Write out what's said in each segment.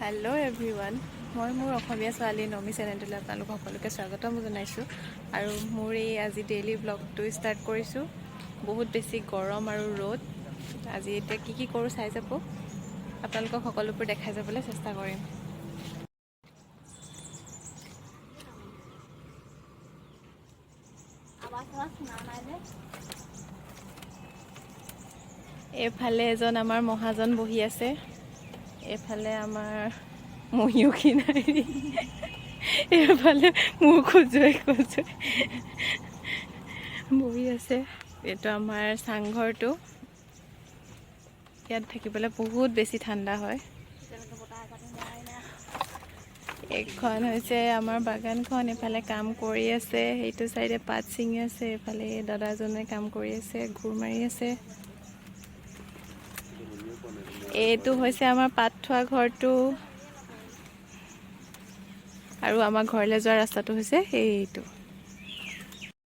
Hello' everyone, মই মোৰ অসমীয়া ছোৱালী নমি চেনেলটোলৈ আপোনালোক সকলোকে স্বাগতম জনাইছোঁ। আৰু মোৰ এই আজি ডেইলি ব্লগটো ষ্টাৰ্ট কৰিছোঁ। বহুত বেছি গৰম আৰু ৰ'দ। আজি এতিয়া কি কৰোঁ চাই যাব, আপোনালোকক সকলোবোৰ দেখাই যাবলৈ চেষ্টা কৰিম। এইফালে এজন আমাৰ মহাজন বহি আছে, এইফালে আমাৰ মহিয়সী নাৰী, এইফালে মোৰ খজুৱাই বহি আছে। এইটো আমাৰ চাংঘৰটো। ইয়াত থাকিবলৈ বহুত বেছি ঠাণ্ডা হয়। এইখন হৈছে আমাৰ বাগানখন। এইফালে কাম কৰি আছে, সেইটো চাইডে পাত ছিঙি আছে, এইফালে দাদাজনে কাম কৰি আছে, ঘূৰ মাৰি আছে। এইটো হৈছে আমাৰ পাত থোৱা ঘৰটো, আৰু আমাৰ ঘৰলৈ যোৱা ৰাস্তাটো হৈছে এইটো।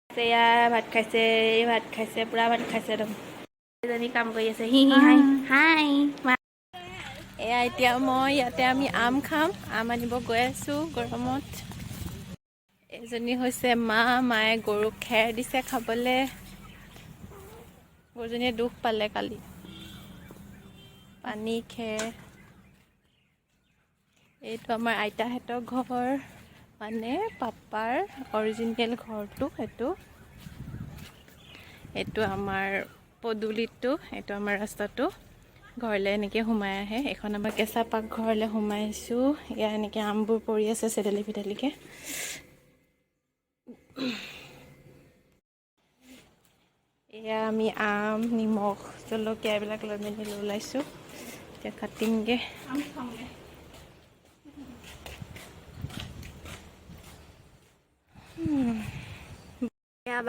এয়া ভাত খাইছে, পুৰা ভাত খাইছে। এজনী কাম কৰি আছে, হি হাই। এয়া এতিয়া ইয়াতে আমি আম খাম, আম আনিব গৈ আছোঁ গৰমত। এজনী হৈছে মায়ে গৰুক খেৰ দিছে খাবলৈ। গৰুজনীয়ে দুখ পালে কালি, পানী খেৰ। এইটো আমাৰ আইতাহঁতৰ ঘৰ, মানে পাপাৰ অৰিজিনেল ঘৰটো। এইটো আমাৰ পদূলিটো, এইটো আমাৰ ৰাস্তাটো। ঘৰলৈ এনেকৈ সোমাই আহে। এইখন আমাৰ কেঁচা পাকঘৰলৈ সোমাইছোঁ। এয়া এনেকৈ আমবোৰ পৰি আছে চেদেলি ভেদেলিকৈ। এয়া আমি আম, নিমখ, জলকীয়া এইবিলাক লৈ মেলি ওলাইছোঁ। এতিয়া কাটিমগৈ।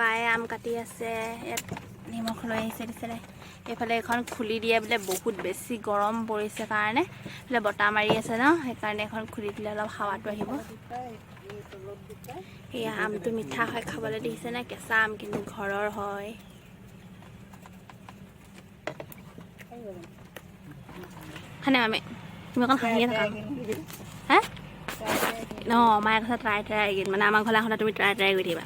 বায়ে আম কাটি আছে, ইয়াত নিমখ লৈ আহিছে দিছিলে। এইফালে এখন খুলি দিয়ে বোলে, বহুত বেছি গৰম পৰিছে কাৰণে। এইফালে বতাহ মাৰি আছে ন, সেইকাৰণে এখন খুলি দিলে অলপ হাৱাটো আহিব। এয়া আমটো মিঠা হয়, খাবলৈ দিছে নে, কেঁচা আম কিন্তু ঘৰৰ হয়। খানে মামে তুমি অকণ হাঁহিয়ে থাকা। হা অঁ, মায়ে কৈছে ট্ৰাই এইকেইদিন, মানে আমাৰ ঘৰলৈ আহোঁতে তুমি ট্ৰাই কৰি থাকিবা।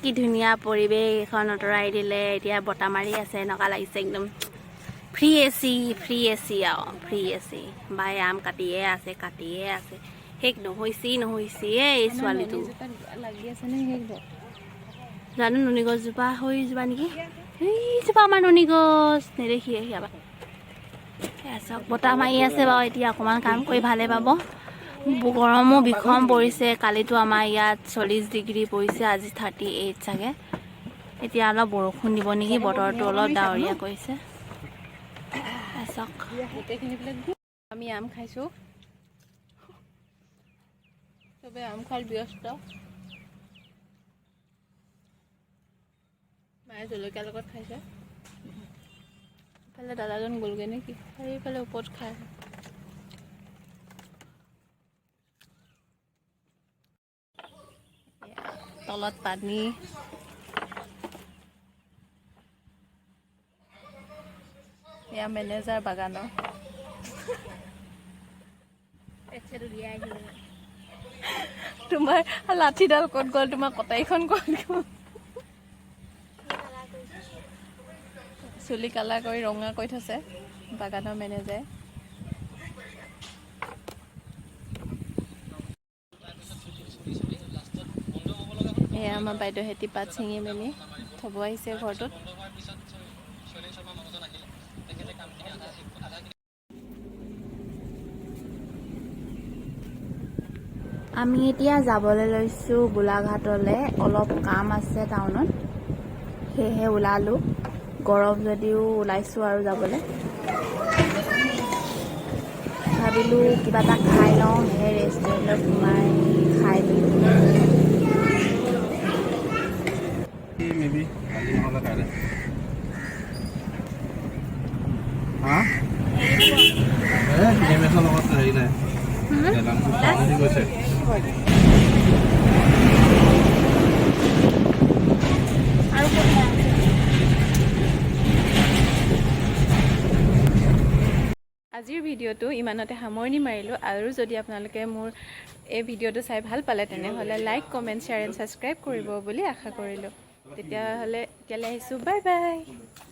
কি ধুনীয়া পৰিৱেশ এখন আঁতৰাই দিলে। এতিয়া বতাহ মাৰি আছে, এনেকুৱা লাগিছে একদম ফ্ৰী এচি আৰু ফ্ৰী এচি। বায়ে আম কাটিয়ে আছে শেষ নহৈছে এই ছোৱালীটো। লাগি আছে নে শেষ জানো, নুনি গছজোপা হৈ যোৱা নেকি। সেইজোপা আমাৰ নুনি গছ নেদেখিয়ে সিয়াবা। চাওক, বতাহ মাৰি আছে বাৰু। এতিয়া অকণমান কাম কৰি ভালে পাব। গৰমো ভীষণ পৰিছে। কালিতো আমাৰ ইয়াত 40 ডিগ্ৰী পৰিছে, আজি 38 চাগে। এতিয়া অলপ বৰষুণ দিব নেকি, বতৰটো অলপ ডাৱৰীয়া কৰিছে। চাওক, আমি আম খাইছোঁ, চবে আম খোৱাত ব্যস্ত। মায়ে জলকীয়াৰ লগত খাইছে। ইফালে দাদাজন গ'লগৈ নেকি, সেইফালে ওপৰত খাই। তলত পানী। এয়া মেনেজাৰ বাগানৰ। তোমাৰ লাঠিডাল ক'ত গ'ল, তোমাৰ কটাৰীখন ক'ত গ'ল? চুলি কালাৰ কৰি ৰঙা কৰি থৈছে বাগানৰ মেনেজাৰে। এয়া আমাৰ বাইদেউহেঁতি পাত ছিঙি মেলি থ'ব আহিছে ঘৰটোত। আমি এতিয়া যাবলৈ লৈছোঁ গোলাঘাটলৈ। অলপ কাম আছে টাউনত, সেয়েহে ওলালোঁ। গৰম যদিও ওলাইছোঁ আৰু যাবলৈ। ভাবিলোঁ কিবা এটা খাই লওঁ, সেই ৰেষ্টুৰেণ্টত সোমাই খাই দিলোঁ। আজিৰ ভিডিঅ'টো ইমানতে সামৰণি মাৰিলোঁ আৰু যদি আপোনালোকে মোৰ এই ভিডিঅ'টো চাই ভাল পালে তেনেহ'লে like comment share and subscribe কৰিব বুলি আশা কৰিলোঁ তেতিয়াহ'লে এতিয়ালৈ আহিছোঁ বাই বাই